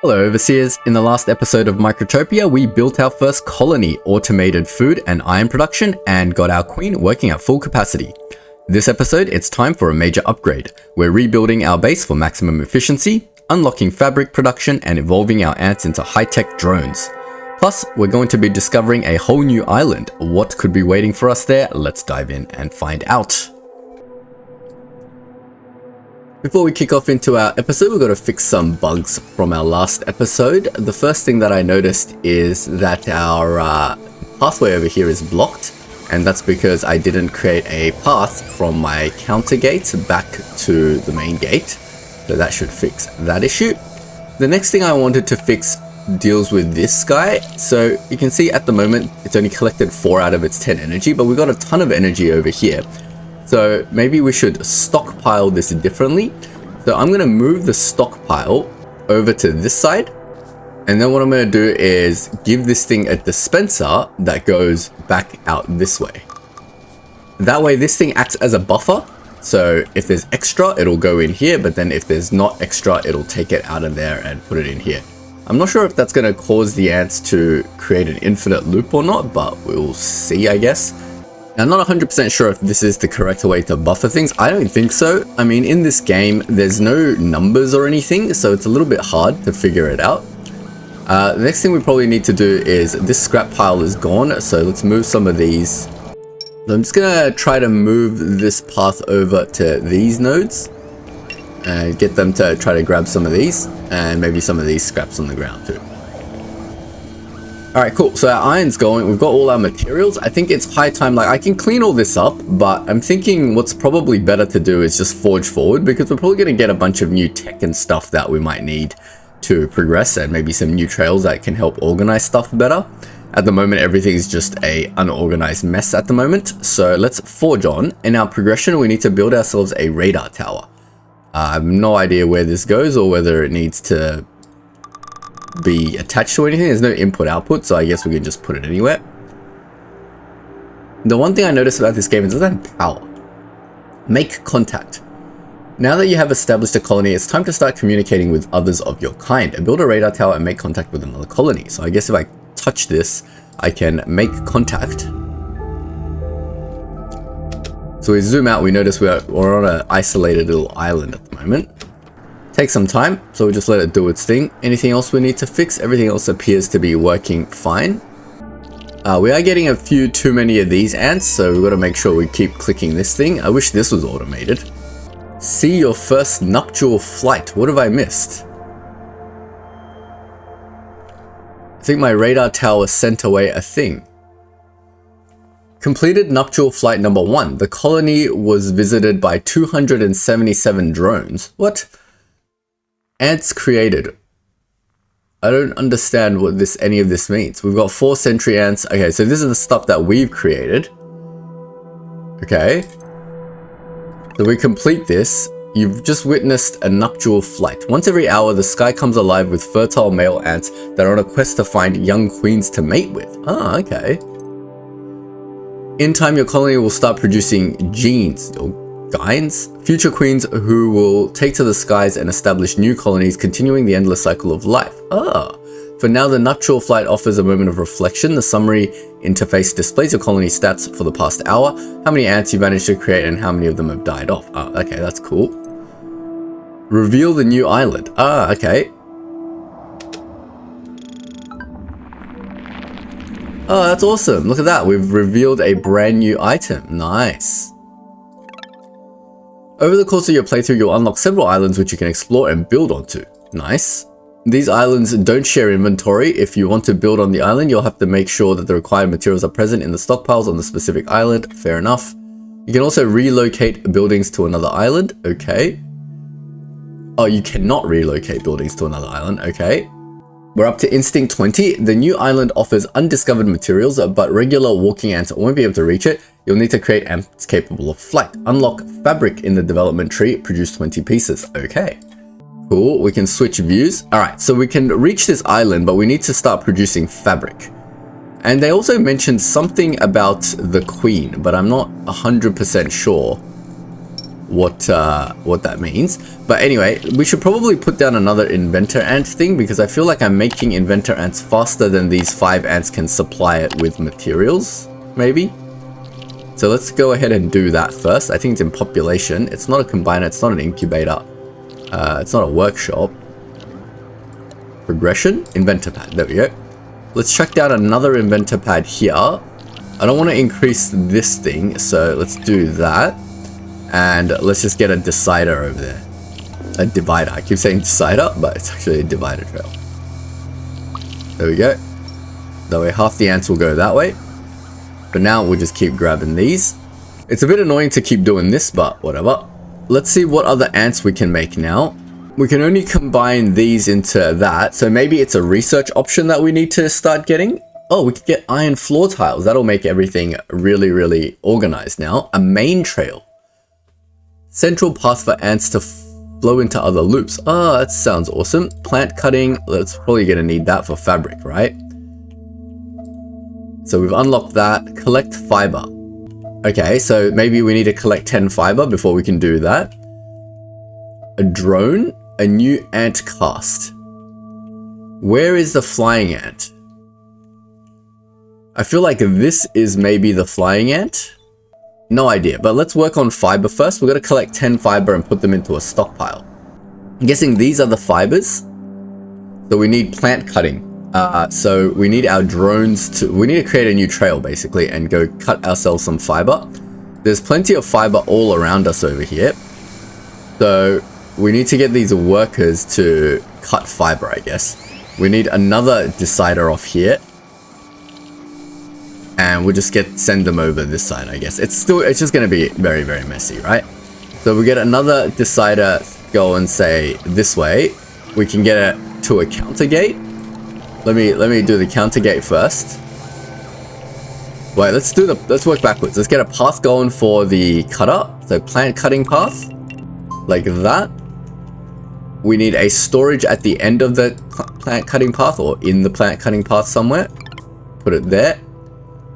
Hello overseers, in the last episode of Microtopia we built our first colony, automated food and iron production, and got our queen working at full capacity. This episode it's time for a major upgrade. We're rebuilding our base for maximum efficiency, unlocking fabric production and evolving our ants into high-tech drones. Plus, we're going to be discovering a whole new island. What could be waiting for us there? Let's dive in and find out. Before we kick off into our episode, we've got to fix some bugs from our last episode. The first thing that I noticed is that our pathway over here is blocked, and that's because I didn't create a path from my counter gate back to the main gate. So that should fix that issue. The next thing I wanted to fix deals with this guy. So you can see at the moment it's only collected 4 out of its 10 energy, but we've got a ton of energy over here. So maybe we should stockpile this differently. So I'm going to move the stockpile over to this side. And then what I'm going to do is give this thing a dispenser that goes back out this way. That way this thing acts as a buffer. So if there's extra, it'll go in here. But then if there's not extra, it'll take it out of there and put it in here. I'm not sure if that's going to cause the ants to create an infinite loop or not, but we'll see, I guess. I'm not 100% sure if this is the correct way to buffer things. I don't think so. I mean, in this game, there's no numbers or anything, so it's a little bit hard to figure it out. The next thing we probably need to do is, this scrap pile is gone, so let's move some of these. So I'm just gonna try to move this path over to these nodes and get them to try to grab some of these, and maybe some of these scraps on the ground too. Alright, cool. So our iron's going. We've got all our materials. I think it's high time. Like, I can clean all this up, but I'm thinking what's probably better to do is just forge forward, because we're probably going to get a bunch of new tech and stuff that we might need to progress, and maybe some new trails that can help organize stuff better. At the moment, everything's just a unorganized mess at the moment. So let's forge on. In our progression, we need to build ourselves a radar tower. I have no idea where this goes or whether it needs to be attached to anything. There's no input output, so I guess we can just put it anywhere. The one thing I noticed about this game is it doesn't have power. Make contact. Now that you have established a colony, it's time to start communicating with others of your kind and build a radar tower and make contact with another colony. So I guess if I touch this, I can make contact. So we zoom out, we notice we're on an isolated little island at the moment. Take some time, so we'll just let it do its thing. Anything else we need to fix? Everything else appears to be working fine. We are getting a few too many of these ants, so we've got to make sure we keep clicking this thing. I wish this was automated. See your first nuptial flight. What have I missed? I think my radar tower sent away a thing. Completed nuptial flight number 1. The colony was visited by 277 drones. What? Ants created. I don't understand what any of this means. We've got 4 sentry ants. Okay, so this is the stuff that we've created. Okay. So we complete this. You've just witnessed a nuptial flight. Once every hour, the sky comes alive with fertile male ants that are on a quest to find young queens to mate with. Ah, okay. In time, your colony will start producing genes, or gynes, future queens who will take to the skies and establish new colonies, continuing the endless cycle of life. Ah. For now, the nuptial flight offers a moment of reflection. The summary interface displays your colony stats for the past hour, how many ants you managed to create, and how many of them have died off. Ah, okay, that's cool. Reveal the new island. Ah, okay. Oh, that's awesome. Look at that. We've revealed a brand new item. Nice. Over the course of your playthrough, you'll unlock several islands which you can explore and build onto. Nice. These islands don't share inventory. If you want to build on the island, you'll have to make sure that the required materials are present in the stockpiles on the specific island. Fair enough. You can also relocate buildings to another island. Okay. Oh, you cannot relocate buildings to another island. Okay. We're up to Instinct 20. The new island offers undiscovered materials, but regular walking ants won't be able to reach it. You'll need to create ants capable of flight. Unlock fabric in the development tree. Produce 20 pieces. Okay. Cool. We can switch views. Alright, so we can reach this island, but we need to start producing fabric. And they also mentioned something about the queen, but I'm not 100% sure what that means. But anyway, we should probably put down another inventor ant thing, because I feel like I'm making inventor ants faster than these 5 ants can supply it with materials, maybe. So let's go ahead and do that first. I think it's in population. It's not a combiner, it's not an incubator, it's not a workshop. Progression, inventor pad, there we go. Let's check down another inventor pad here. I don't want to increase this thing, so let's do that. And let's just get a decider over there. A divider. I keep saying decider, but it's actually a divider trail. There we go. That way half the ants will go that way. But now we'll just keep grabbing these. It's a bit annoying to keep doing this, but whatever. Let's see what other ants we can make now. We can only combine these into that, so maybe it's a research option that we need to start getting. Oh, we could get iron floor tiles. That'll make everything really, really organized now. A main trail. Central path for ants to flow into other loops. Oh, that sounds awesome. Plant cutting. That's probably going to need that for fabric, right? So we've unlocked that. Collect fiber. Okay, so maybe we need to collect 10 fiber before we can do that. A drone. A new ant cast. Where is the flying ant? I feel like this is maybe the flying ant. No idea, but let's work on fiber first. We're going to collect 10 fiber and put them into a stockpile. I'm guessing these are the fibers. So we need plant cutting. So we need our drones to... We need to create a new trail, basically, and go cut ourselves some fiber. There's plenty of fiber all around us over here. So we need to get these workers to cut fiber, I guess. We need another decider off here. And we'll just send them over this side, I guess. It's just going to be very, very messy, right? So we get another decider, go and say this way. We can get it to a counter gate. Let me do the counter gate first. Wait, let's work backwards. Let's get a path going for the cutter. So plant cutting path, like that. We need a storage at the end of the plant cutting path, or in the plant cutting path somewhere. Put it there.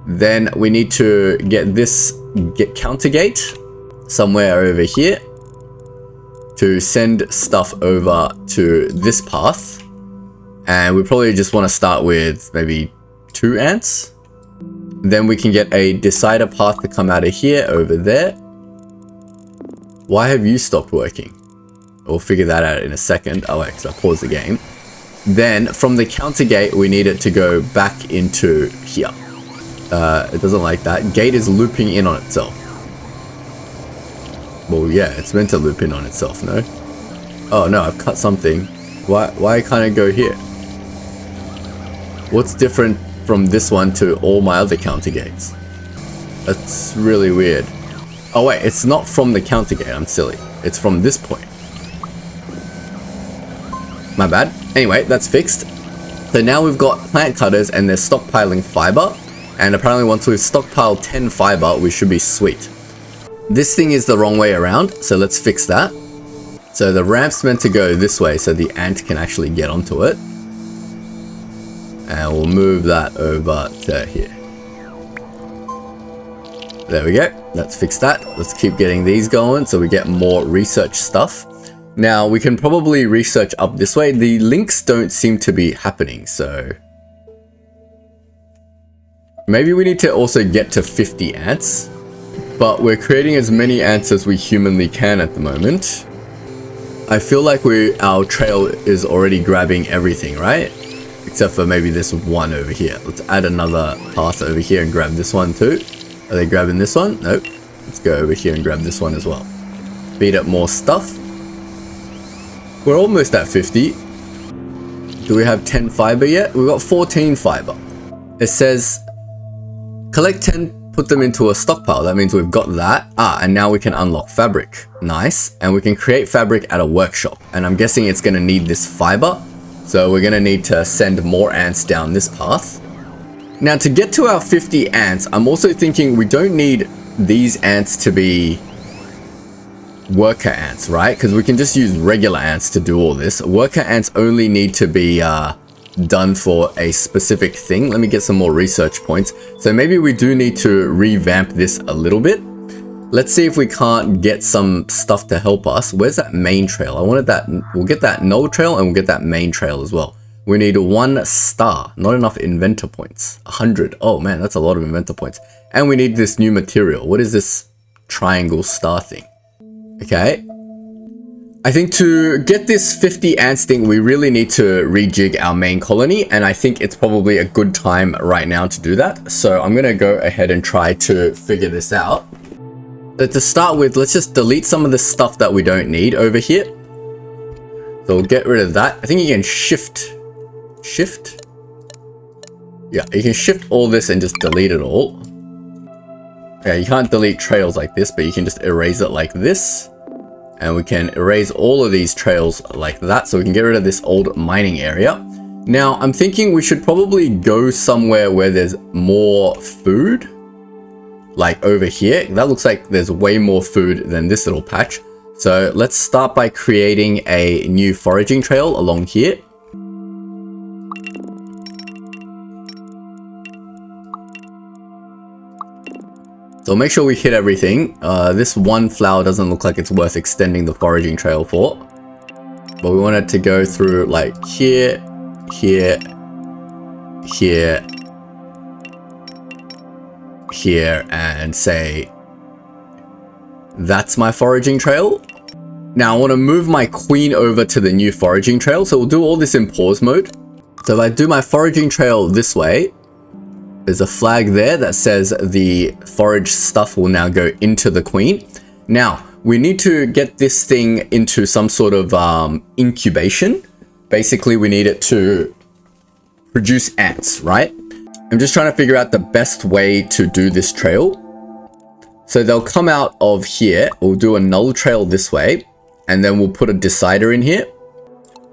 Then we need to get this counter gate somewhere over here to send stuff over to this path. And we probably just want to start with maybe 2 ants. Then we can get a decider path to come out of here over there. Why have you stopped working? We'll figure that out in a second. Oh, wait, because I paused the game. Then from the counter gate, we need it to go back into here. It doesn't like that. Gate is looping in on itself. Well, yeah, it's meant to loop in on itself, no? Oh no, I've cut something. Why can't it go here? What's different from this one to all my other counter gates? That's really weird. Oh wait, it's not from the counter gate, I'm silly. It's from this point. My bad. Anyway, that's fixed. So now we've got plant cutters and they're stockpiling fiber. And apparently once we've stockpiled 10 fiber, we should be sweet. This thing is the wrong way around, so let's fix that. So the ramp's meant to go this way so the ant can actually get onto it. And we'll move that over to here. There we go. Let's fix that. Let's keep getting these going so we get more research stuff. Now we can probably research up this way. The links don't seem to be happening, so... Maybe we need to also get to 50 ants, but we're creating as many ants as we humanly can at the moment. I feel like our trail is already grabbing everything, right? Except for maybe this one over here. Let's add another path over here and grab this one too. Are they grabbing this one? Nope. Let's go over here and grab this one as well. Feed up more stuff. We're almost at 50. Do we have 10 fiber yet? We've got 14 fiber. It says... Collect 10, put them into a stockpile. That means we've got that. And now we can unlock fabric. Nice. And we can create fabric at a workshop. And I'm guessing it's going to need this fiber. So we're going to need to send more ants down this path. Now to get to our 50 ants, I'm also thinking we don't need these ants to be worker ants, right? Because we can just use regular ants to do all this. Worker ants only need to be... done for a specific thing. Let me get some more research points. So maybe we do need to revamp this a little bit. Let's see if we can't get some stuff to help us. Where's that main trail? I wanted that. We'll get that null trail and we'll get that main trail as well. We need 1 star, not enough inventor points. 100. Oh man, that's a lot of inventor points. And we need this new material. What is this triangle star thing? Okay. I think to get this 50 ants thing, we really need to rejig our main colony. And I think it's probably a good time right now to do that. So I'm going to go ahead and try to figure this out. But to start with, let's just delete some of the stuff that we don't need over here. So we'll get rid of that. I think you can shift. Yeah, you can shift all this and just delete it all. Yeah, you can't delete trails like this, but you can just erase it like this. And we can erase all of these trails like that. So we can get rid of this old mining area. Now, I'm thinking we should probably go somewhere where there's more food. Like over here. That looks like there's way more food than this little patch. So let's start by creating a new foraging trail along here. So make sure we hit everything. This one flower doesn't look like it's worth extending the foraging trail for. But we want it to go through like here, here, here, here, and say, that's my foraging trail. Now I want to move my queen over to the new foraging trail. So we'll do all this in pause mode. So if I do my foraging trail this way, there's a flag there that says the forage stuff will now go into the queen. Now, we need to get this thing into some sort of incubation. Basically, we need it to produce ants, right? I'm just trying to figure out the best way to do this trail. So they'll come out of here. We'll do a null trail this way. And then we'll put a decider in here.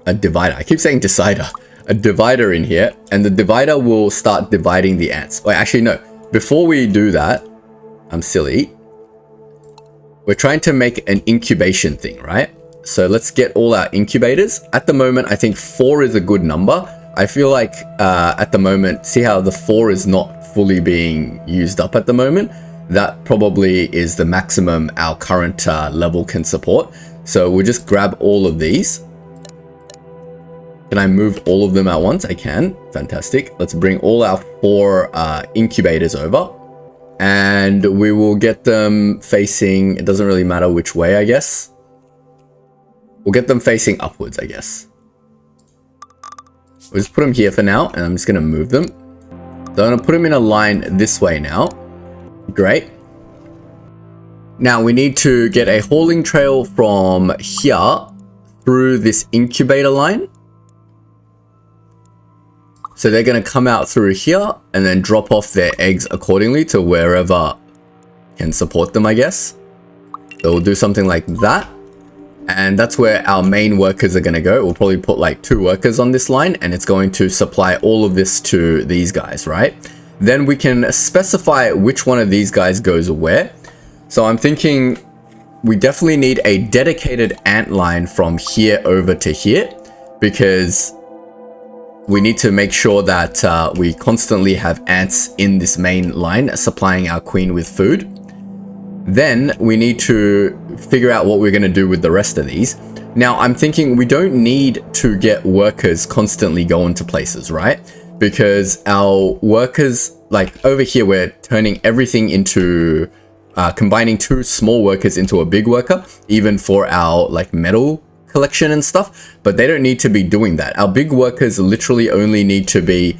A divider. I keep saying decider. A divider in here, and the divider will start dividing the ants. Wait, actually no, before we do that, I'm silly. We're trying to make an incubation thing, right? So let's get all our incubators. At the moment, I think 4 is a good number. I feel like at the moment, see how the 4 is not fully being used up at the moment? That probably is the maximum our current level can support. So we'll just grab all of these. Can I move all of them at once? I can. Fantastic. Let's bring all our 4 incubators over. And we will get them facing... It doesn't really matter which way, I guess. We'll get them facing upwards, I guess. We'll just put them here for now. And I'm just going to move them. So I'm going to put them in a line this way now. Great. Now we need to get a hauling trail from here through this incubator line. So they're going to come out through here and then drop off their eggs accordingly to wherever can support them, I guess. So we'll do something like that. And that's where our main workers are going to go. We'll probably put like 2 workers on this line, and it's going to supply all of this to these guys, right? Then we can specify which one of these guys goes where. So I'm thinking we definitely need a dedicated ant line from here over to here, because we need to make sure that we constantly have ants in this main line supplying our queen with food. Then we need to figure out what we're going to do with the rest of these. Now I'm thinking we don't need to get workers constantly going to places, right? Because our workers, like over here, we're turning everything into combining 2 small workers into a big worker, even for our like metal collection and stuff, but they don't need to be doing that. Our big workers literally only need to be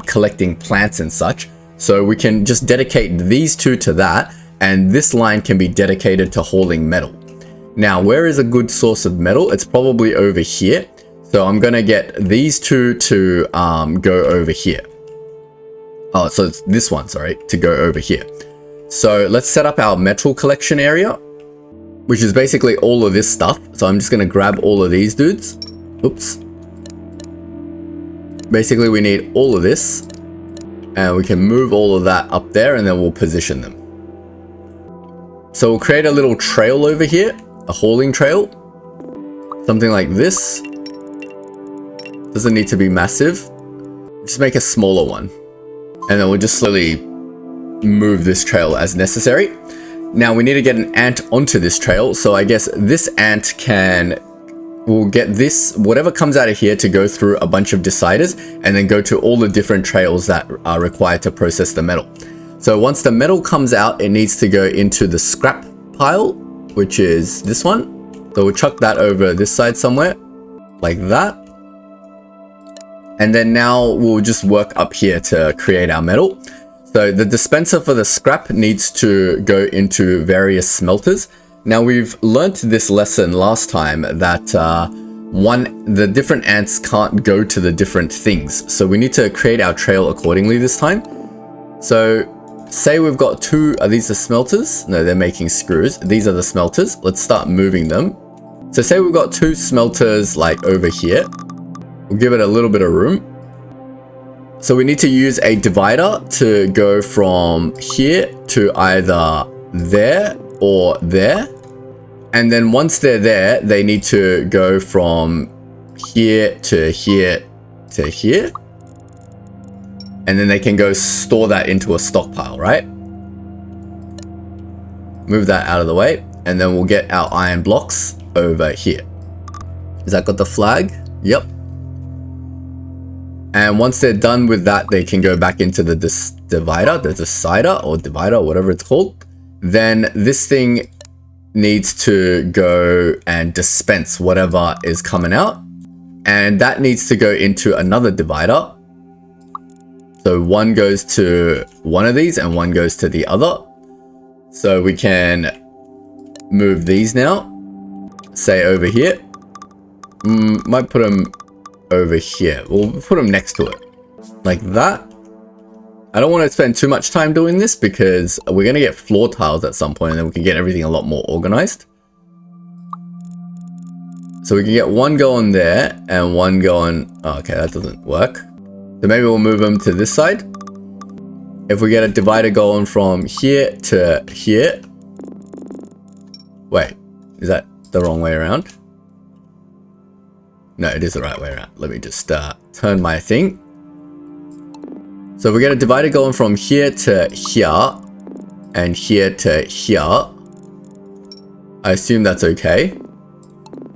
collecting plants and such. So we can just dedicate these 2 to that, and this line can be dedicated to hauling metal. Now, where is a good source of metal? It's probably over here. So I'm gonna get these 2 to go over here. Oh, so it's this one, sorry, to go over here. So let's set up our metal collection area, which is basically all of this stuff. So I'm just going to grab all of these dudes. Oops. Basically, we need all of this. And we can move all of that up there, and then we'll position them. So we'll create a little trail over here. A hauling trail. Something like this. Doesn't need to be massive. Just make a smaller one. And then we'll just slowly move this trail as necessary. Now we need to get an ant onto this trail. So I guess this ant will get this, whatever comes out of here, to go through a bunch of deciders and then go to all the different trails that are required to process the metal. So once the metal comes out, it needs to go into the scrap pile, which is this one. So we'll chuck that over this side somewhere, like that. And then now we'll just work up here to create our metal. So the dispenser for the scrap needs to go into various smelters. Now we've learnt this lesson last time that the different ants can't go to the different things. So we need to create our trail accordingly this time. So say we've got two, are these the smelters? No, they're making screws. These are the smelters. Let's start moving them. So say we've got two smelters like over here. We'll give it a little bit of room. So we need to use a divider to go from here to either there or there. And then once they're there, they need to go from here to here to here. And then they can go store that into a stockpile, right? Move that out of the way. And then we'll get our iron blocks over here. Has that got the flag? Yep. And once they're done with that, they can go back into the divider, the decider or divider, whatever it's called. Then this thing needs to go and dispense whatever is coming out. And that needs to go into another divider. So one goes to one of these and one goes to the other. So we can move these now. Say over here. Might put them over here. We'll put them next to it. Like that. I don't want to spend too much time doing this because we're going to get floor tiles at some point and then we can get everything a lot more organized. So we can get one going there and one going... Oh, okay, that doesn't work. So maybe we'll move them to this side. If we get a divider going from here to here... Wait, is that the wrong way around? No, it is the right way around. Let me just turn my thing. So we get a divider going from here to here and here to here. I assume that's okay.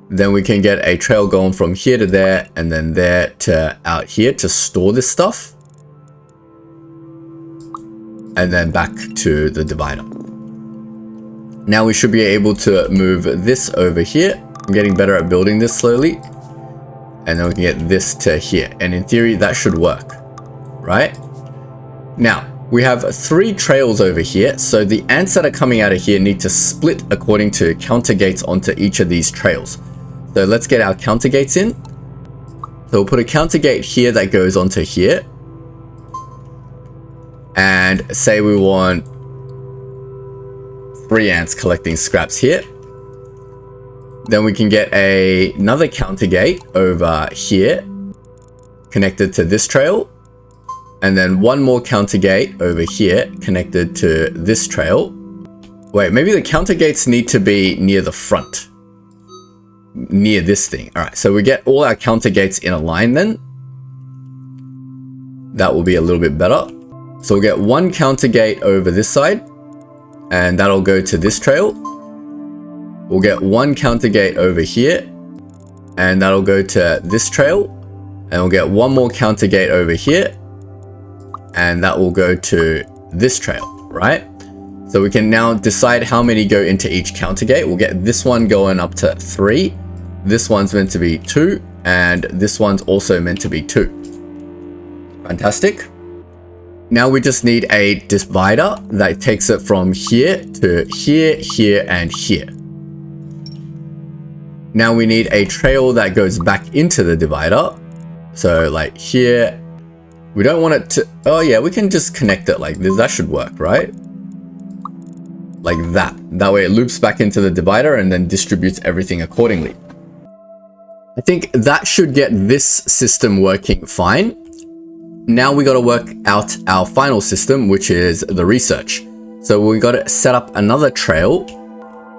Then we can get a trail going from here to there and then there to out here to store this stuff. And then back to the divider. Now we should be able to move this over here. I'm getting better at building this slowly. And then we can get this to here. And in theory, that should work, right? Now, we have 3 trails over here. So the ants that are coming out of here need to split according to counter gates onto each of these trails. So let's get our counter gates in. So we'll put a counter gate here that goes onto here. And say we want 3 ants collecting scraps here. Then we can get another counter gate over here connected to this trail. And then one more counter gate over here connected to this trail. Wait, maybe the counter gates need to be near the front. Near this thing. Alright, so we get all our counter gates in a line then. That will be a little bit better. So we'll get one counter gate over this side. And that'll go to this trail. We'll get one counter gate over here. And that'll go to this trail. And we'll get one more counter gate over here. And that will go to this trail, right? So we can now decide how many go into each counter gate. We'll get this one going up to 3. This one's meant to be 2. And this one's also meant to be 2. Fantastic. Now we just need a divider that takes it from here to here, here, and here. Now we need a trail that goes back into the divider. So like here, we don't want it to, oh yeah, we can just connect it like this. That should work, right? Like that. That way it loops back into the divider and then distributes everything accordingly. I think that should get this system working fine. Now we got to work out our final system, which is the research. So we got to set up another trail,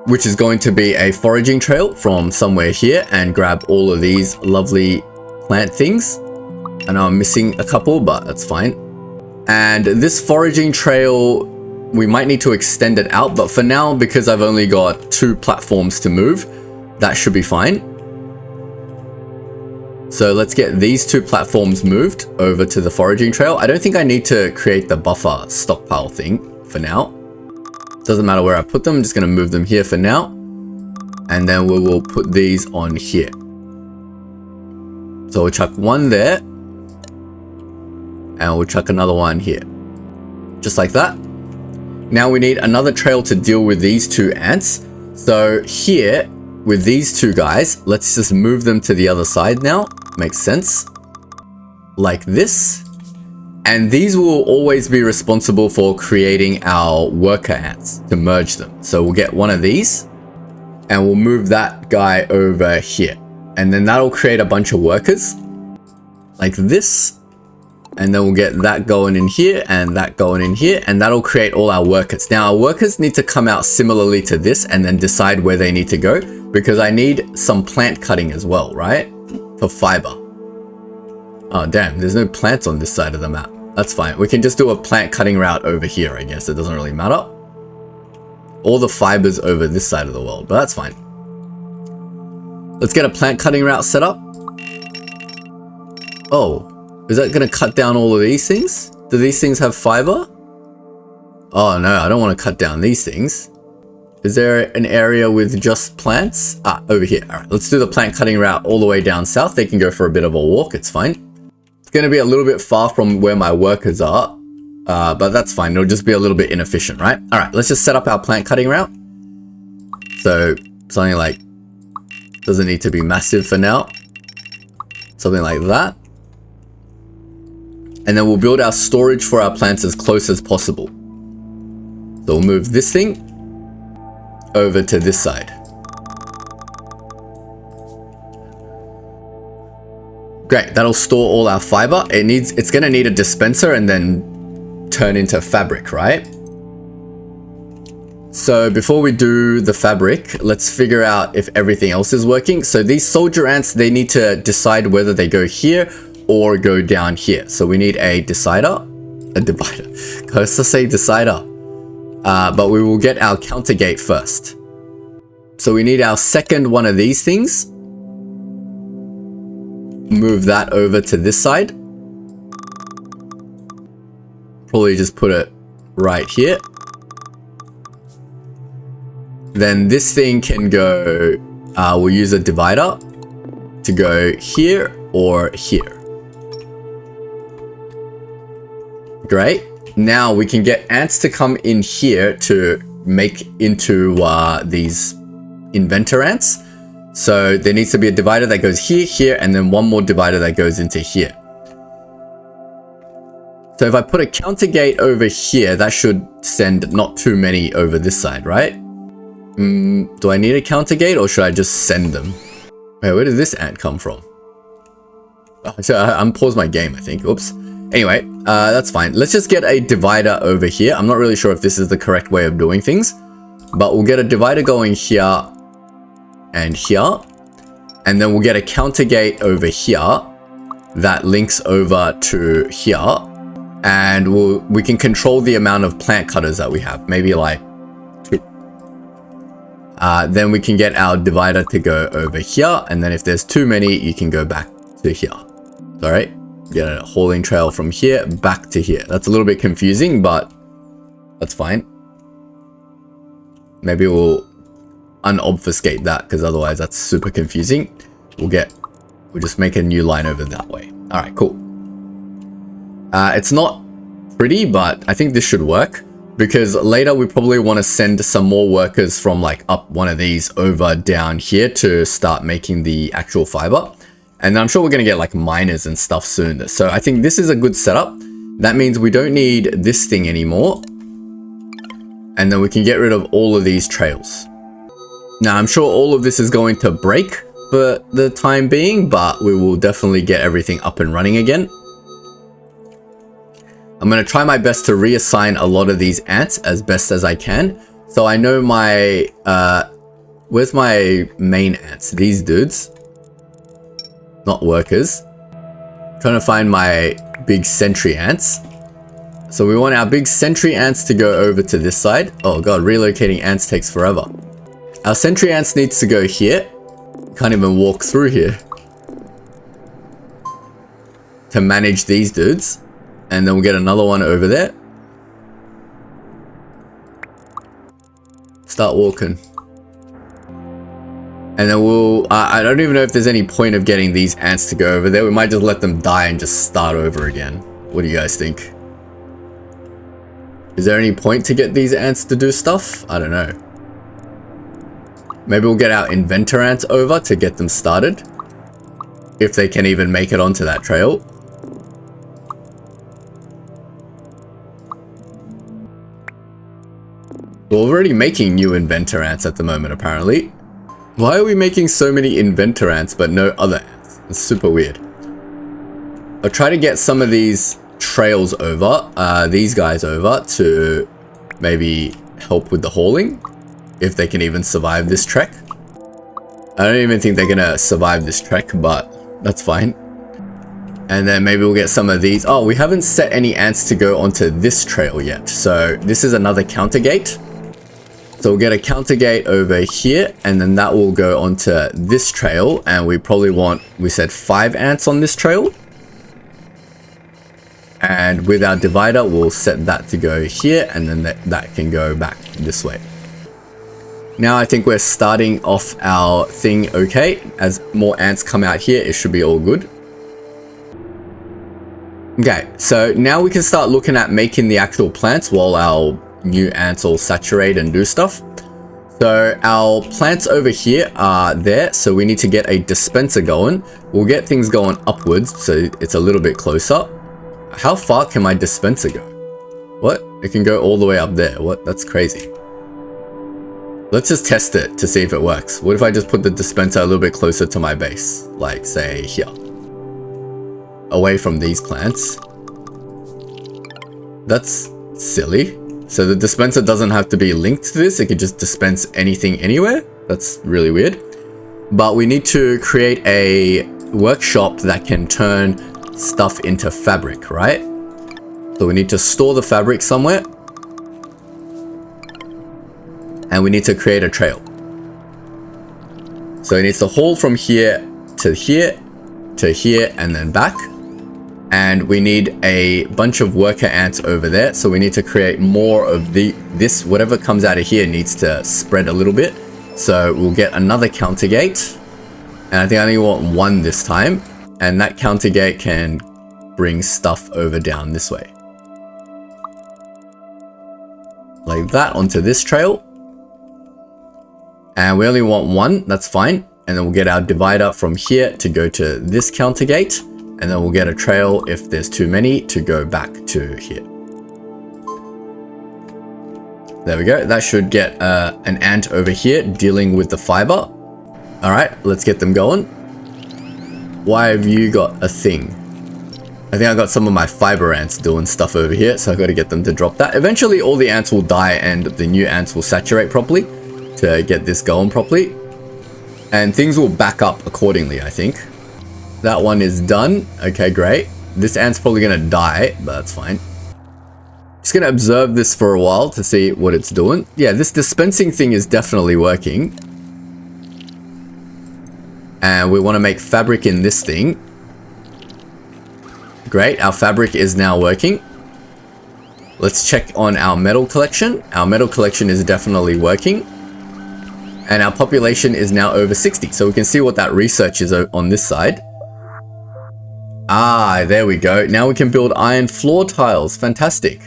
which is going to be a foraging trail from somewhere here and grab all of these lovely plant things. I know I'm missing a couple, but that's fine. And this foraging trail we might need to extend it out, but for now, because I've only got 2 platforms to move, that should be fine. So let's get these 2 platforms moved over to the foraging trail. I don't think I need to create the buffer stockpile thing for now. Doesn't matter where I put them, I'm just going to move them here for now. And then we will put these on here. So we'll chuck one there. And we'll chuck another one here. Just like that. Now we need another trail to deal with these 2 ants. So here, with these 2 guys, let's just move them to the other side now. Makes sense. Like this. And these will always be responsible for creating our worker ants to merge them. So we'll get one of these and we'll move that guy over here. And then that'll create a bunch of workers like this. And then we'll get that going in here and that going in here, and that'll create all our workers. Now our workers need to come out similarly to this and then decide where they need to go, because I need some plant cutting as well, right? For fiber. Oh damn, there's no plants on this side of the map. That's fine. We can just do a plant cutting route over here, I guess. It doesn't really matter. All the fibers over this side of the world, but that's fine. Let's get a plant cutting route set up. Oh. Is that going to cut down all of these things? Do these things have fiber? Oh no, I don't want to cut down these things. Is there an area with just plants? Ah, over here. All right, let's do the plant cutting route all the way down south. They can go for a bit of a walk. It's fine. It's going to be a little bit far from where my workers are, but that's fine. It'll just be a little bit inefficient, right? All right, let's just set up our plant cutting route. So something like, doesn't need to be massive for now. Something like that. And then we'll build our storage for our plants as close as possible. So we'll move this thing over to this side. Great, that'll store all our fiber. It's gonna need a dispenser and then turn into fabric, right? So before we do the fabric, let's figure out if everything else is working. So these soldier ants, they need to decide whether they go here or go down here. So we need a divider. Let's just say decider. But we will get our counter gate first. So we need our second one of these things. Move that over to this side. Probably just put it right here. Then this thing can go, we'll use a divider to go here or here. Great. Now we can get ants to come in here to make into these inventor ants. So there needs to be a divider that goes here, here, and then one more divider that goes into here. So if I put a counter gate over here, that should send not too many over this side, right? Do I need a counter gate or should I just send them? Wait, where did this ant come from? Oh, so I unpaused my game, I think. Oops. Anyway, that's fine. Let's just get a divider over here. I'm not really sure if this is the correct way of doing things, but we'll get a divider going here and here. And then we'll get a counter gate over here that links over to here. And we can control the amount of plant cutters that we have. Maybe like 2. Then we can get our divider to go over here. And then if there's too many, you can go back to here. All right. Get a hauling trail from here back to here. That's a little bit confusing, but that's fine. Maybe we'll unobfuscate that because otherwise that's super confusing. We'll just make a new line over that way. All right, cool. It's not pretty, but I think this should work because later we probably want to send some more workers from like up one of these over down here to start making the actual fiber. And I'm sure we're going to get like miners and stuff soon. So I think this is a good setup. That means we don't need this thing anymore. And then we can get rid of all of these trails. Now I'm sure all of this is going to break for the time being, but we will definitely get everything up and running again. I'm going to try my best to reassign a lot of these ants as best as I can. So I know my, where's my main ants? These dudes. Not workers. Trying to find my big sentry ants. So we want our big sentry ants to go over to this side. Oh god, relocating ants takes forever. Our sentry ants needs to go here. Can't even walk through here. To manage these dudes. And then we'll get another one over there. Start walking. And then we'll... I don't even know if there's any point of getting these ants to go over there. We might just let them die and just start over again. What do you guys think? Is there any point to get these ants to do stuff? I don't know. Maybe we'll get our inventor ants over to get them started. If they can even make it onto that trail. We're already making new inventor ants at the moment, apparently. Why are we making so many inventor ants but no other ants? It's super weird. I'll try to get some of these trails over, these guys over, to maybe help with the hauling. If they can even survive this trek. I don't even think they're gonna survive this trek, but that's fine. And then maybe we'll get some of these. Oh, we haven't set any ants to go onto this trail yet. So this is another counter gate. So we'll get a counter gate over here, and then that will go onto this trail. And we probably want, we said 5 ants on this trail. And with our divider, we'll set that to go here, and then that can go back this way. Now I think we're starting off our thing okay. As more ants come out here, it should be all good. Okay, so now we can start looking at making the actual plants while our new ants all saturate and do stuff. So our plants over here are there, so we need to get a dispenser going. We'll get things going upwards, so it's a little bit closer. How far can my dispenser go? What? It can go all the way up there. What? That's crazy. Let's just test it to see if it works. What if I just put the dispenser a little bit closer to my base? Like, say, here. Away from these plants. That's silly. So the dispenser doesn't have to be linked to this. It can just dispense anything anywhere. That's really weird. But we need to create a workshop that can turn stuff into fabric, right? So we need to store the fabric somewhere. And we need to create a trail. So it needs to haul from here to here, and then back. And we need a bunch of worker ants over there. So we need to create more of this, whatever comes out of here needs to spread a little bit. So we'll get another counter gate. And I think I only want 1 this time. And that counter gate can bring stuff over down this way. Like that onto this trail. And we only want 1, that's fine. And then we'll get our divider from here to go to this counter gate. And then we'll get a trail if there's too many to go back to here. There we go. That should get an ant over here dealing with the fiber. All right, let's get them going. Why have you got a thing? I think I got some of my fiber ants doing stuff over here, so I got to get them to drop that. Eventually, all the ants will die and the new ants will saturate properly to get this going properly. And things will back up accordingly, I think. That one is done. Okay, great. This ant's probably going to die, but that's fine. Just going to observe this for a while to see what it's doing. Yeah, this dispensing thing is definitely working. And we want to make fabric in this thing. Great, our fabric is now working. Let's check on our metal collection. Our metal collection is definitely working. And our population is now over 60. So we can see what that research is on this side. Ah, there we go. Now we can build iron floor tiles. Fantastic.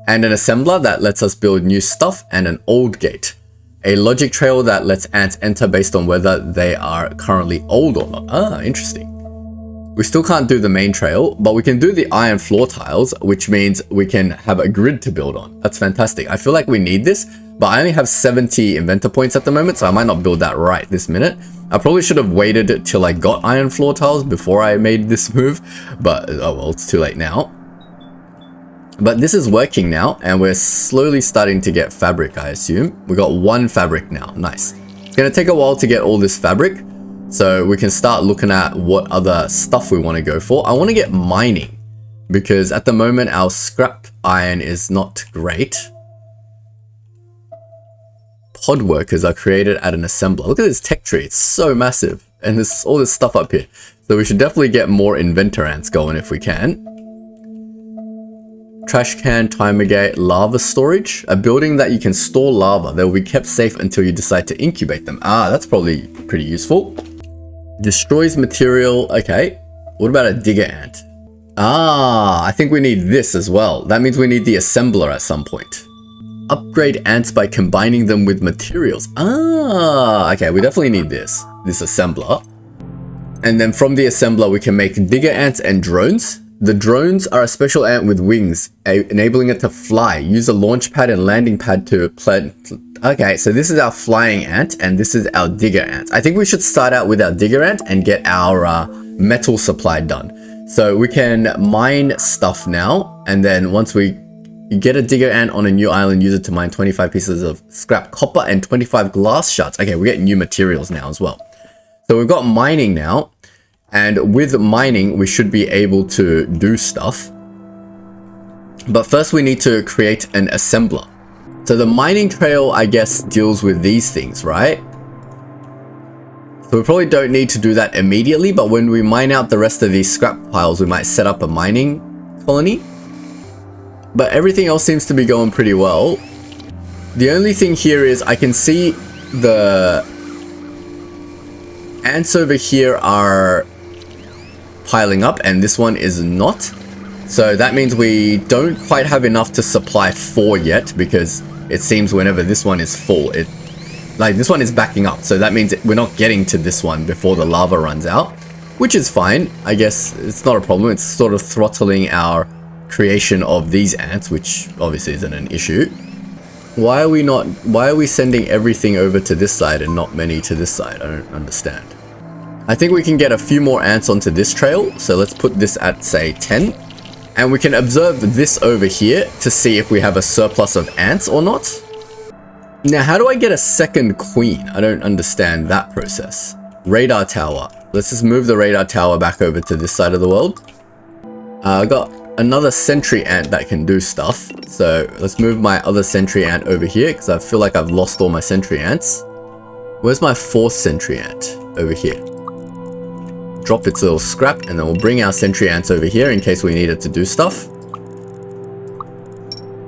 And an assembler that lets us build new stuff, and an old gate. A logic trail that lets ants enter based on whether they are currently old or not. Ah, interesting. We still can't do the main trail, but we can do the iron floor tiles, which means we can have a grid to build on. That's fantastic. I feel like we need this, but I only have 70 inventor points at the moment, so I might not build that right this minute. I probably should have waited till I got iron floor tiles before I made this move, but oh well, it's too late now. But this is working now, and we're slowly starting to get fabric, I assume. We got 1 fabric now. Nice. It's going to take a while to get all this fabric, so we can start looking at what other stuff we want to go for. I want to get mining. because at the moment our scrap iron is not great. Pod workers are created at an assembler. Look at this tech tree, it's so massive, and there's all this stuff up here. So we should definitely get more inventor ants going if we can. Trash can, timer gate, lava storage. A building that you can store lava that will be kept safe until you decide to incubate them. Ah, that's probably pretty useful. Destroys material. Okay. What about a digger ant? Ah, I think we need this as well. That means we need the assembler at some point. Upgrade ants by combining them with materials. Ah, okay, we definitely need this assembler. And then from the assembler, we can make digger ants and drones. The drones are a special ant with wings, enabling it to fly. Use a launch pad and landing pad to plant. Okay, so this is our flying ant, and this is our digger ant. I think we should start out with our digger ant and get our metal supply done. So we can mine stuff now, and then once we get a digger ant on a new island, use it to mine 25 pieces of scrap copper and 25 glass shards. Okay, we're getting new materials now as well. So we've got mining now, and with mining, we should be able to do stuff. But first we need to create an assembler. So the mining trail, I guess, deals with these things, right? So we probably don't need to do that immediately, but when we mine out the rest of these scrap piles, we might set up a mining colony. But everything else seems to be going pretty well. The only thing here is I can see the ants over here are piling up and this one is not. So that means we don't quite have enough to supply 4 yet, because it seems whenever this one is full, this one is backing up. So that means we're not getting to this one before the lava runs out, which is fine. I guess it's not a problem. It's sort of throttling our creation of these ants, which obviously isn't an issue. Why are we sending everything over to this side and not many to this side? I don't understand. I think we can get a few more ants onto this trail. So let's put this at, say, 10. And we can observe this over here to see if we have a surplus of ants or not. Now, how do I get a second queen? I don't understand that process. Radar tower. Let's just move the radar tower back over to this side of the world. I got another sentry ant that can do stuff. So let's move my other sentry ant over here, because I feel like I've lost all my sentry ants. Where's my 4th sentry ant? Over here. Drop its little scrap, and then we'll bring our sentry ants over here in case we need it to do stuff.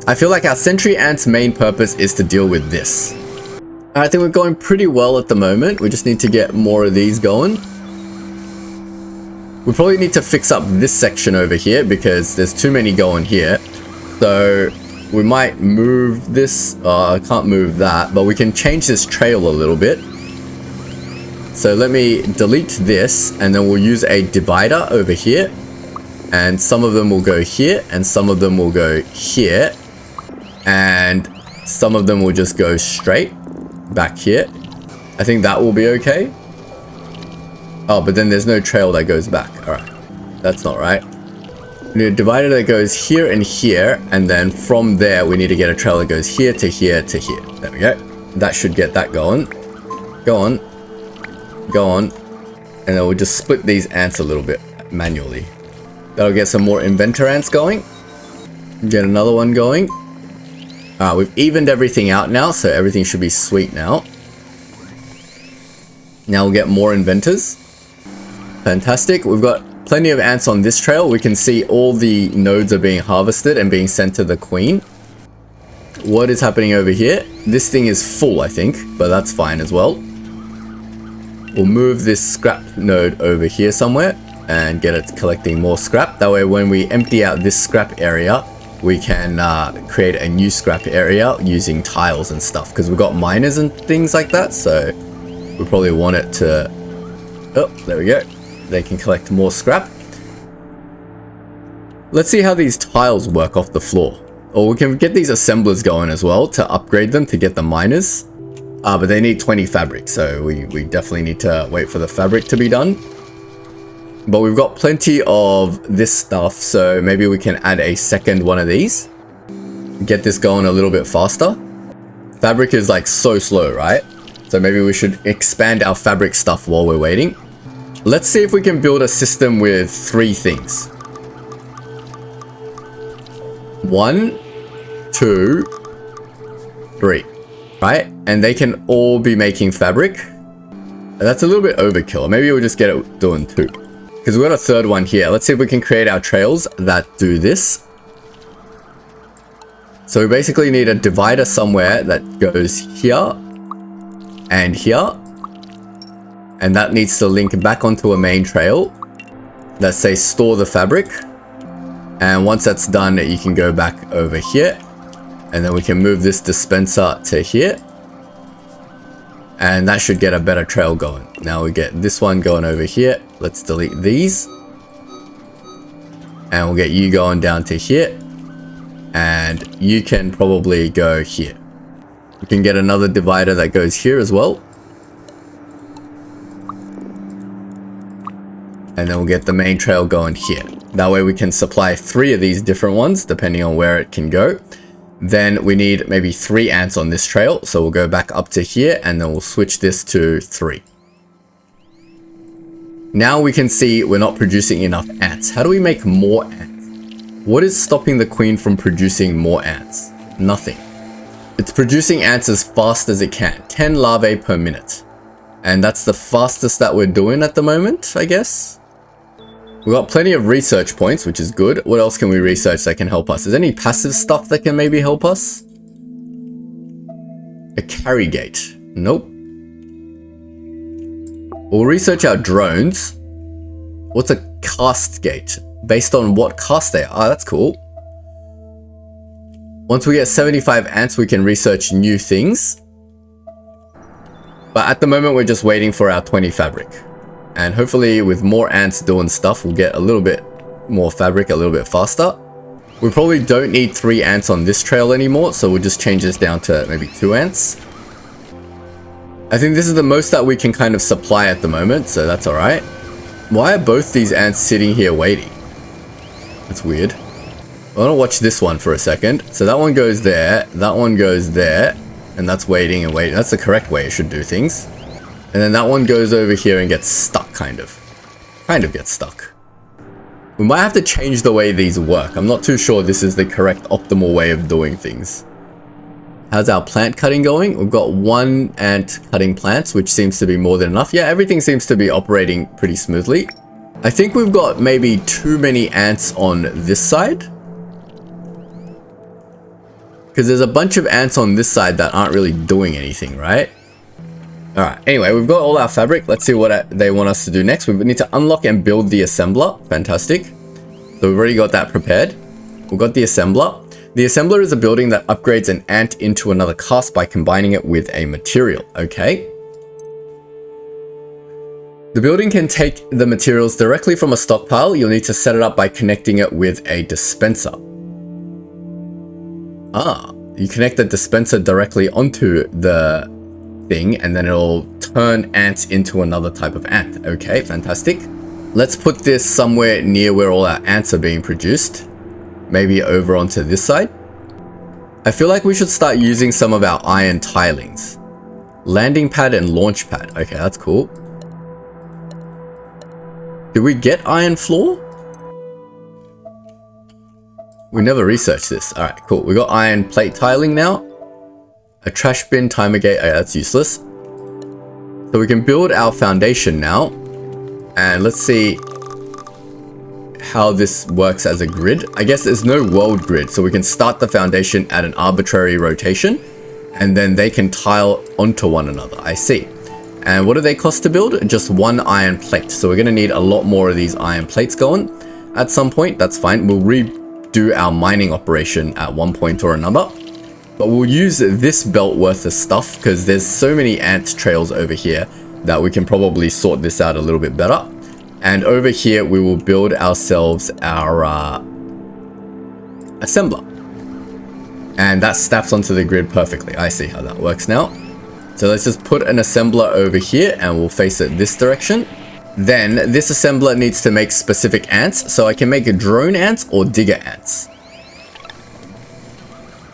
I feel like our sentry ant's main purpose is to deal with this. I think we're going pretty well at the moment. We just need to get more of these going. We probably need to fix up this section over here because there's too many going here. So we might move this. I can't move that, but we can change this trail a little bit. So let me delete this, and then we'll use a divider over here. And some of them will go here, and some of them will go here. And some of them will just go straight back here. I think that will be okay. Oh, but then there's no trail that goes back. Alright, that's not right. We need a divider that goes here and here, and then from there we need to get a trail that goes here to here to here. There we go. That should get that going. Go on. Go on. And then we'll just split these ants a little bit manually. That'll get some more inventor ants going. Get another one going. We've evened everything out now, so everything should be sweet now. Now we'll get more inventors. Fantastic. We've got plenty of ants on this trail. We can see all the nodes are being harvested and being sent to the queen. What is happening over here? This thing is full, I think, but that's fine as well. We'll move this scrap node over here somewhere and get it collecting more scrap. That way, when we empty out this scrap area, we can create a new scrap area using tiles and stuff, because we've got miners and things like that. So we probably want it to... Oh, there we go. They can collect more scrap. Let's see how these tiles work off the floor. Or we can get these assemblers going as well to upgrade them to get the miners. But they need 20 fabric, so we definitely need to wait for the fabric to be done. But we've got plenty of this stuff, so maybe we can add a second one of these. Get this going a little bit faster. Fabric is like so slow, right? So maybe we should expand our fabric stuff while we're waiting. Let's see if we can build a system with 3 things. 1, 2, 3, right? And they can all be making fabric. That's a little bit overkill. Maybe we'll just get it doing 2. Because we've got a third one here. Let's see if we can create our trails that do this. So we basically need a divider somewhere that goes here and here. And that needs to link back onto a main trail that says store the fabric. And once that's done, you can go back over here. And then we can move this dispenser to here. And that should get a better trail going. Now we get this one going over here. Let's delete these. And we'll get you going down to here. And you can probably go here. You can get another divider that goes here as well. And then we'll get the main trail going here. That way we can supply 3 of these different ones, depending on where it can go. Then we need maybe 3 ants on this trail. So we'll go back up to here and then we'll switch this to 3. Now we can see we're not producing enough ants. How do we make more ants? What is stopping the queen from producing more ants? Nothing. It's producing ants as fast as it can. 10 larvae per minute. And that's the fastest that we're doing at the moment, I guess. We've got plenty of research points, which is good. What else can we research that can help us? Is there any passive stuff that can maybe help us? A carry gate. Nope. We'll research our drones. What's a cast gate? Based on what cast they are. Oh, that's cool. Once we get 75 ants, we can research new things. But at the moment, we're just waiting for our 20 fabric. And hopefully with more ants doing stuff, we'll get a little bit more fabric a little bit faster. We probably don't need 3 ants on this trail anymore, so we'll just change this down to maybe 2 ants. I think this is the most that we can kind of supply at the moment, so that's alright. Why are both these ants sitting here waiting? That's weird. I want to watch this one for a second. So that one goes there, that one goes there, and that's waiting and waiting. That's the correct way it should do things. And then that one goes over here and gets stuck, kind of. Kind of gets stuck. We might have to change the way these work. I'm not too sure this is the correct optimal way of doing things. How's our plant cutting going? We've got 1 ant cutting plants, which seems to be more than enough. Yeah, everything seems to be operating pretty smoothly. I think we've got maybe too many ants on this side. Because there's a bunch of ants on this side that aren't really doing anything, right? Alright, anyway, we've got all our fabric. Let's see what they want us to do next. We need to unlock and build the assembler. Fantastic. So we've already got that prepared. We've got the assembler. The assembler is a building that upgrades an ant into another cast by combining it with a material. Okay. The building can take the materials directly from a stockpile. You'll need to set it up by connecting it with a dispenser. Ah, you connect the dispenser directly onto the thing and then it'll turn ants into another type of ant. Okay, fantastic. Let's put this somewhere near where all our ants are being produced. Maybe over onto this side. I feel like we should start using some of our iron tilings. Landing pad and launch pad. Okay, that's cool. Did we get iron floor? We never researched this. Alright, cool. We got iron plate tiling now. A trash bin timer gate. Oh, that's useless. So we can build our foundation now. And let's see how this works as a grid. I guess there's no world grid, so we can start the foundation at an arbitrary rotation. And then they can tile onto one another. I see. And what do they cost to build? Just 1 iron plate. So we're going to need a lot more of these iron plates going at some point. That's fine. We'll redo our mining operation at one point or another. But we'll use this belt worth of stuff because there's so many ant trails over here that we can probably sort this out a little bit better. And over here, we will build ourselves our assembler. And that snaps onto the grid perfectly. I see how that works now. So let's just put an assembler over here and we'll face it this direction. Then this assembler needs to make specific ants. So I can make a drone ants or digger ants.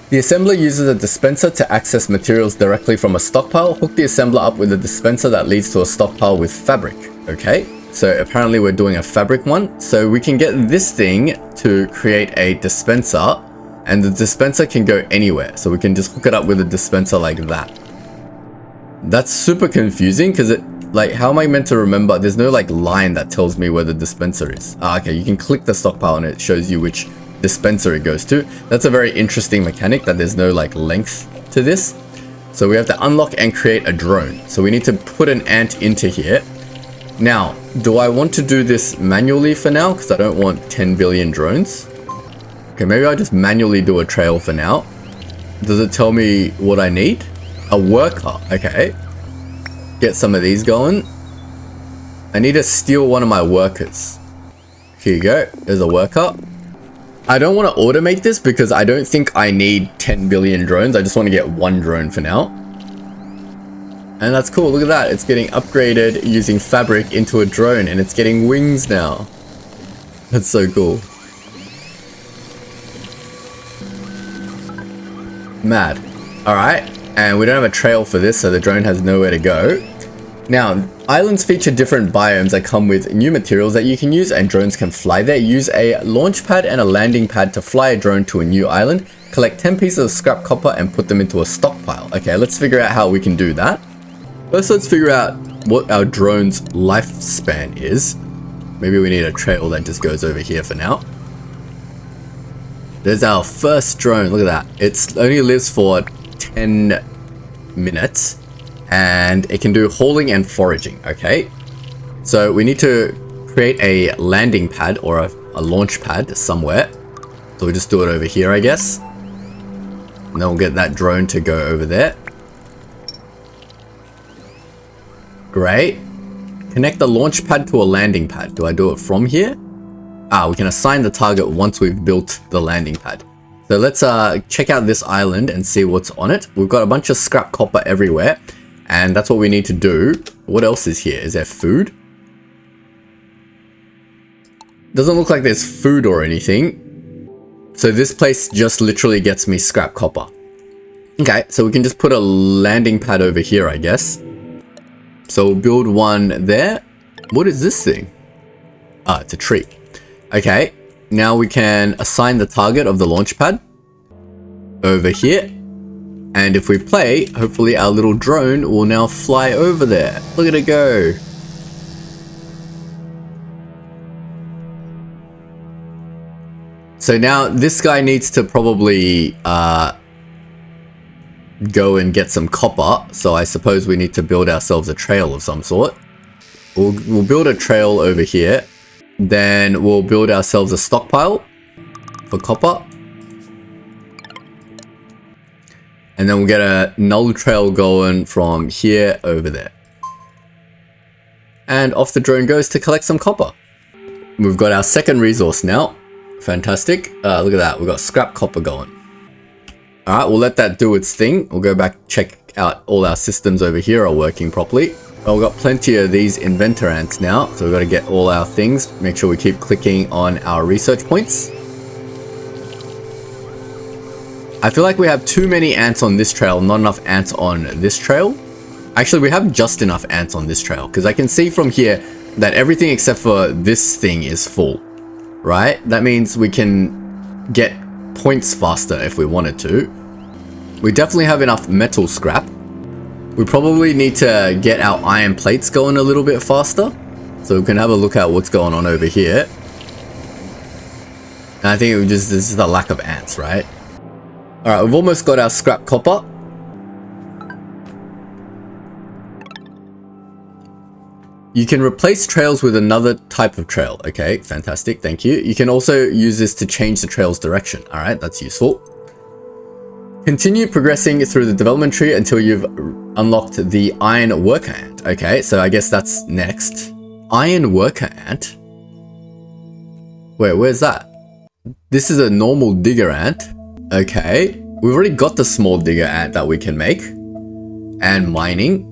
The assembler uses a dispenser to access materials directly from a stockpile. Hook the assembler up with a dispenser that leads to a stockpile with fabric. Okay, so apparently we're doing a fabric one. So we can get this thing to create a dispenser And the dispenser can go anywhere. So we can just hook it up with a dispenser like that. That's super confusing because it, like, how am I meant to remember? There's no like line that tells me where the dispenser is. Okay, you can click the stockpile and it shows you which dispenser it goes to. That's a very interesting mechanic that there's no like length to this. So we have to unlock and create a drone. So we need to put an ant into here. Now, do I want to do this manually for now? Because I don't want 10 billion drones. Okay, maybe I'll just manually do a trail for now. Does it tell me what I need? A worker, okay. Get some of these going. I need to steal one of my workers. Here you go, there's a worker. I don't want to automate this because I don't think I need 10 billion drones. I just want to get one drone for now. And that's cool, look at that. It's getting upgraded using fabric into a drone and it's getting wings now. That's so cool. Mad. Alright, and we don't have a trail for this, so the drone has nowhere to go. Now, islands feature different biomes that come with new materials that you can use, and drones can fly there. Use a launch pad and a landing pad to fly a drone to a new island. Collect 10 pieces of scrap copper and put them into a stockpile. Okay, let's figure out how we can do that. First, let's figure out what our drone's lifespan is. Maybe we need a trail that just goes over here for now. There's our first drone, look at that. It only lives for 10 minutes and it can do hauling and foraging, okay? So we need to create a landing pad or a launch pad somewhere. So we just do it over here, I guess. And then we'll get that drone to go over there. Great. Connect the launch pad to a landing pad. Do I do it from here? Ah, we can assign the target once we've built the landing pad. So let's check out this island and see what's on it. We've got a bunch of scrap copper everywhere, and that's what we need to do. What else is here? Is there food? Doesn't look like there's food or anything. So this place just literally gets me scrap copper. Okay, so we can just put a landing pad over here, I guess. So we'll build one there. What is this thing? Ah, it's a tree. Okay, now we can assign the target of the launch pad over here. And if we play, hopefully our little drone will now fly over there. Look at it go. So now this guy needs to probably go and get some copper. So I suppose we need to build ourselves a trail of some sort. We'll build a trail over here. Then we'll build ourselves a stockpile for copper. And then we'll get a null trail going from here over there. And off the drone goes to collect some copper. We've got our second resource now. Fantastic. Look at that. We've got scrap copper going. Alright, we'll let that do its thing. We'll go back, check out all our systems over here are working properly. Well, we've got plenty of these inventor ants now, so we've got to get all our things. Make sure we keep clicking on our research points. I feel like we have too many ants on this trail, not enough ants on this trail. Actually, we have just enough ants on this trail, because I can see from here that everything except for this thing is full, right? That means we can get points faster if we wanted to. We definitely have enough metal scrap. We probably need to get our iron plates going a little bit faster. So we can have a look at what's going on over here. And I think this is the lack of ants, right? Alright, we've almost got our scrap copper. You can replace trails with another type of trail. Okay, fantastic, thank you. You can also use this to change the trail's direction. Alright, that's useful. Continue progressing through the development tree until you've unlocked the iron worker ant. Okay, so I guess that's next. Iron worker ant? Wait, where's that? This is a normal digger ant. Okay, we've already got the small digger ant that we can make. And mining.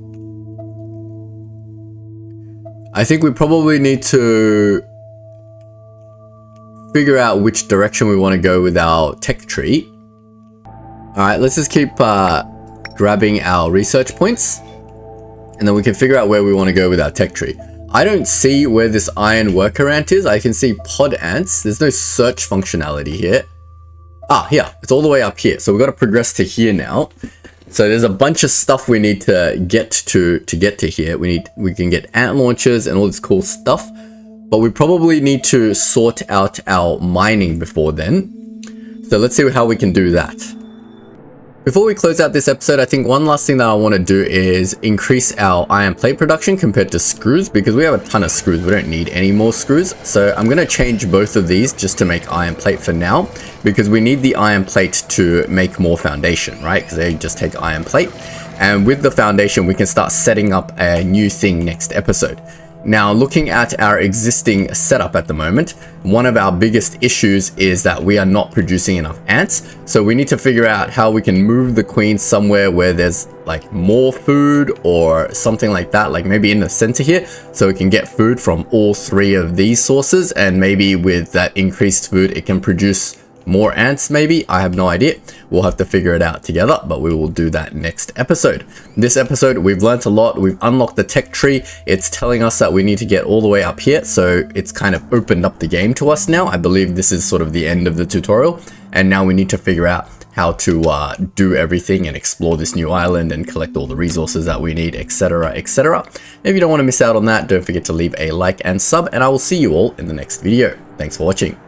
I think we probably need to figure out which direction we want to go with our tech tree. Alright, let's just keep grabbing our research points. And then we can figure out where we want to go with our tech tree. I don't see where this iron worker ant is. I can see pod ants. There's no search functionality here. Here, it's all the way up here. So we've got to progress to here now. So there's a bunch of stuff we need to get to get to here. We can get ant launchers and all this cool stuff, but we probably need to sort out our mining before then. So let's see how we can do that. Before we close out this episode, I think one last thing that I want to do is increase our iron plate production compared to screws, because we have a ton of screws. We don't need any more screws. So I'm going to change both of these just to make iron plate for now, because we need the iron plate to make more foundation, right? Because they just take iron plate. And with the foundation, we can start setting up a new thing next episode. Now, looking at our existing setup at the moment, one of our biggest issues is that we are not producing enough ants. So we need to figure out how we can move the queen somewhere where there's like more food or something like that, like maybe in the center here, so we can get food from all three of these sources. And maybe with that increased food, it can produce more ants, maybe. I have no idea. We'll have to figure it out together, but we will do that next episode. This episode, we've learnt a lot. We've unlocked the tech tree. It's telling us that we need to get all the way up here, so it's kind of opened up the game to us now. I believe this is sort of the end of the tutorial, and now we need to figure out how to do everything and explore this new island and collect all the resources that we need, etc, etc. If you don't want to miss out on that, don't forget to leave a like and sub, and I will see you all in the next video. Thanks for watching.